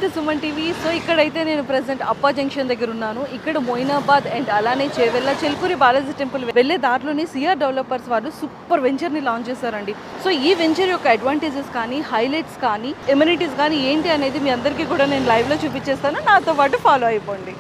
To Suman TV. So ఇక్కడైతే నేను present అప్పా జంక్షన్ దగ్గర ఉన్నాను. ఇక్కడ మొయినాబాద్ అండ్ అలానే చేవెళ్ళ చెల్కూరి బాలాజీ టెంపుల్ వెళ్ళే దారిలోనే సిఆర్ డెవలపర్స్ వాళ్ళు సూపర్ వెంచర్ని లాంచ్ చేశారండి. సో ఈ వెంచర్ యొక్క అడ్వాంటేజెస్ కానీ, హైలైట్స్ కానీ, ఎమ్యూనిటీస్ కానీ ఏంటి అనేది మీ అందరికీ కూడా నేను లైవ్లో చూపించేస్తాను. నాతో పాటు ఫాలో అయిపోండి.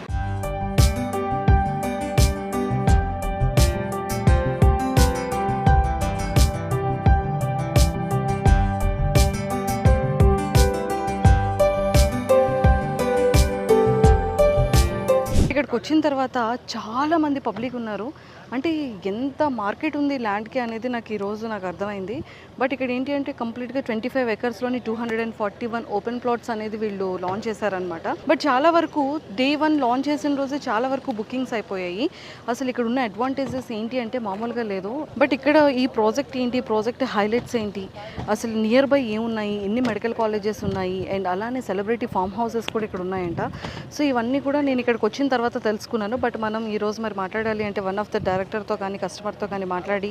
ఇక్కడికి వచ్చిన తర్వాత చాలామంది పబ్లిక్ ఉన్నారు. అంటే ఎంత మార్కెట్ ఉంది ల్యాండ్కి అనేది నాకు అర్థమైంది. బట్ ఇక్కడ ఏంటి అంటే కంప్లీట్గా 25 ఎకర్స్లోని 241 ఓపెన్ ప్లాట్స్ అనేది వీళ్ళు లాంచ్ చేశారనమాట. బట్ చాలా వరకు డే 1 లాంచ్ చేసిన రోజే చాలా వరకు బుకింగ్స్ అయిపోయాయి. అసలు ఇక్కడ ఉన్న అడ్వాంటేజెస్ ఏంటి అంటే మామూలుగా లేదు. బట్ ఇక్కడ ఈ ప్రాజెక్ట్ ఏంటి, ప్రాజెక్ట్ హైలైట్స్ ఏంటి, అసలు నియర్ బై ఏమున్నాయి, ఎన్ని మెడికల్ కాలేజెస్ ఉన్నాయి, అండ్ అలానే సెలబ్రిటీ ఫామ్ హౌసెస్ కూడా ఇక్కడ ఉన్నాయంట. సో ఇవన్నీ కూడా నేను ఇక్కడికి వచ్చిన తర్వాత తెలుసుకున్నాను. బట్ మనం ఈరోజు మరి మాట్లాడాలి అంటే వన్ ఆఫ్ ద డైరెక్టర్తో కానీ కస్టమర్తో కానీ మాట్లాడి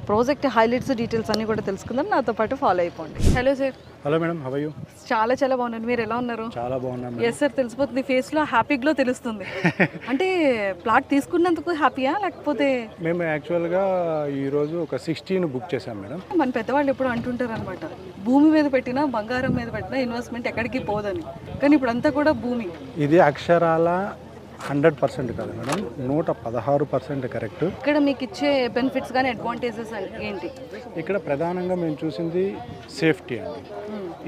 ప్రాజెక్ట్ హైలైట్స్ డీటెయిల్స్ అన్నీ కూడా తెలుసుకుందాం. నాతో పాటు ఫాలో అయిపోండి. Hello sir. Hello madam, how are you? చాలా బాగున్నాను. మీరు ఎలా ఉన్నారు? చాలా బాగున్నాను. ఎస్ సార్, తెలిసిపోతుంది ఫేస్లో, హ్యాపీ గ్లో తెలుస్తుంది. అంటే ప్లాట్ తీసుకున్నందుకు హ్యాపీయా లేకపోతే? మేము యాక్చువల్గా ఈరోజు ఒక 16 బుక్ చేశాం మేడం. మన పెద్దవాళ్ళు ఎప్పుడు అంటుంటారు అనమాట, భూమి మీద పెట్టినా బంగారం మీద పెట్టినా ఇన్వెస్ట్మెంట్ ఎక్కడికి పోదని. కానీ ఇప్పుడు అంతా కూడా భూమి. ఇది అక్షరాల 100% కాదు మేడం, 116% కరెక్ట్. ఇక్కడ మీకు ఇచ్చే బెనిఫిట్స్ కానీ అడ్వాంటేజెస్ ఏంటి? ఇక్కడ ప్రధానంగా మేము చూసింది సేఫ్టీ అండి.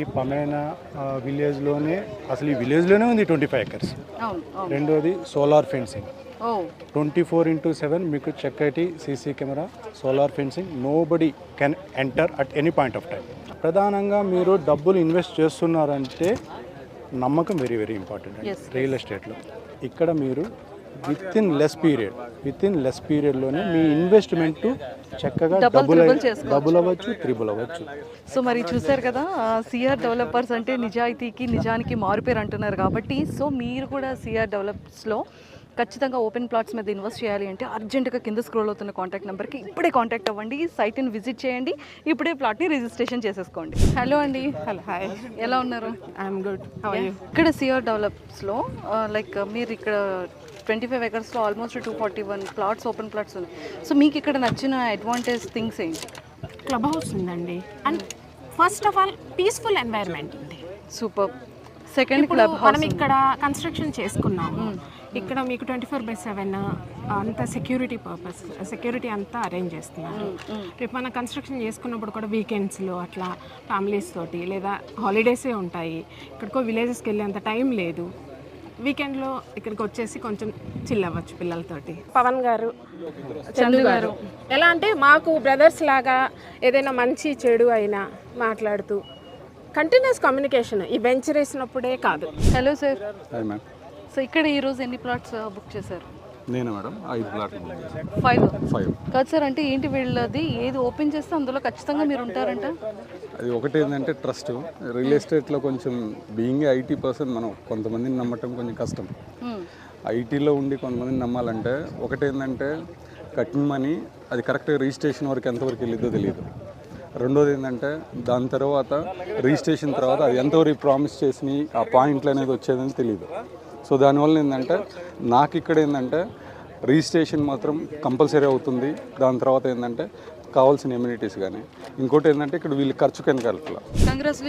ఈ పమేనా విలేజ్లోనే, అసలు ఈ విలేజ్లోనే ఉంది 25 ఎకర్స్. రెండోది సోలార్ ఫెన్సింగ్, 24/7 మీకు చక్కటి CC camera, solar fencing, nobody can enter at any point of time. ప్రధానంగా మీరు డబ్బులు ఇన్వెస్ట్ చేస్తున్నారంటే నమ్మకం వెరీ వెరీ ఇంపార్టెంట్ అండి రియల్ ఎస్టేట్లో. ఇక్కడ మీరు విత్ ఇన్ లెస్ పీరియడ్లోనే మీ ఇన్వెస్ట్మెంట్ చక్కగా డబుల్ అవ్వచ్చు, త్రిబుల్ అవ్వచ్చు. సో మరి చూసారు కదా, సిఆర్ డెవలపర్స్ అంటే నిజాయితీకి నిజానికి మారుపేరు అంటున్నారు కాబట్టి, సో మీరు కూడా సిఆర్ డెవలపర్స్లో ఖచ్చితంగా ఓపెన్ ప్లాట్స్ మీద ఇన్వెస్ట్ చేయాలి అంటే అర్జెంటుగా కింద స్క్రోల్ అవుతున్న కాంటాక్ట్ నెంబర్కి ఇప్పుడే కాంటాక్ట్ అవ్వండి, సైట్ని విజిట్ చేయండి, ఇప్పుడే ప్లాట్ని రిజిస్ట్రేషన్ చేసేసుకోండి. హలో అండి. Hello, hi. ఎలా ఉన్నారు? I'm good. How are you? ఇక్కడ సిఆర్ డెవలప్స్లో లైక్ మీరు ఇక్కడ 25 ఎకర్స్లో ఆల్మోస్ట్ 241 ప్లాట్స్, ఓపెన్ ప్లాట్స్ ఉన్నాయి. సో మీకు ఇక్కడ నచ్చిన అడ్వాంటేజ్ థింగ్స్ ఏంటి? క్లబ్ హౌస్ ఉందండి, and first of all peaceful environment ఉంది. సూపర్. Second, club house. మనం ఇక్కడ కన్స్ట్రక్షన్ చేసుకున్నాము. ఇక్కడ మీకు 24/7 అంత సెక్యూరిటీ అంతా అరేంజ్ చేస్తున్నారు. రేపు మనం కన్స్ట్రక్షన్ చేసుకున్నప్పుడు కూడా వీకెండ్స్లో అట్లా ఫ్యామిలీస్ తోటి లేదా హాలిడేసే ఉంటాయి, ఇక్కడికో విలేజెస్కి వెళ్ళేంత టైం లేదు. వీకెండ్లో ఇక్కడికి వచ్చేసి కొంచెం చిల్ అవ్వచ్చు పిల్లలతోటి. పవన్ గారు, చందు గారు ఎలా అంటే మాకు బ్రదర్స్ లాగా, ఏదైనా మంచి చెడు అయినా మాట్లాడుతూ కంటిన్యూస్ కమ్యూనికేషన్ ఈ వెంచర్ వేసినప్పుడే కాదు. Hello sir. Hi ma'am. So ఇక్కడ ఈరోజు ఎన్ని ప్లాట్స్ బుక్ చేశారు? నేను మేడం 5 ప్లాట్లు. 5 కాదు సార్, అంటే ఏంటి వీళ్ళది ఏది ఓపెన్ చేస్తే అందులో ఖచ్చితంగా మీరు ఉంటారంట? అది ఒకటి ఏంటంటే ట్రస్ట్. రియల్ ఎస్టేట్లో కొంచెం బీయింగ్ ఐటీ పర్సన్ మనం కొంతమందిని నమ్మటం కొంచెం కష్టం. ఐటీలో ఉండి కొంతమందిని నమ్మాలంటే ఒకటి ఏంటంటే కట్టిన మనీ అది కరెక్ట్గా రిజిస్ట్రేషన్ వరకు ఎంతవరకు వెళ్ళిద్దో తెలియదు. రెండోది ఏంటంటే దాని తర్వాత రిజిస్ట్రేషన్ తర్వాత అది ఎంతవరకు ప్రామిస్ చేసి ఆ పాయింట్లు అనేది వచ్చేదని తెలియదు. సో దానివల్ల ఏంటంటే నాకు ఇక్కడ ఏంటంటే రిజిస్ట్రేషన్ మాత్రం కంపల్సరీ అవుతుంది. దాని తర్వాత ఏంటంటే కావాల్సిన ఎమ్యూనిటీస్ కానీ, ఇంకోటి ఏంటంటే ఇక్కడ వీళ్ళు ఖర్చుకు ఎందుకు వెళ్ళట్లా. కంగ్రాచులేషన్.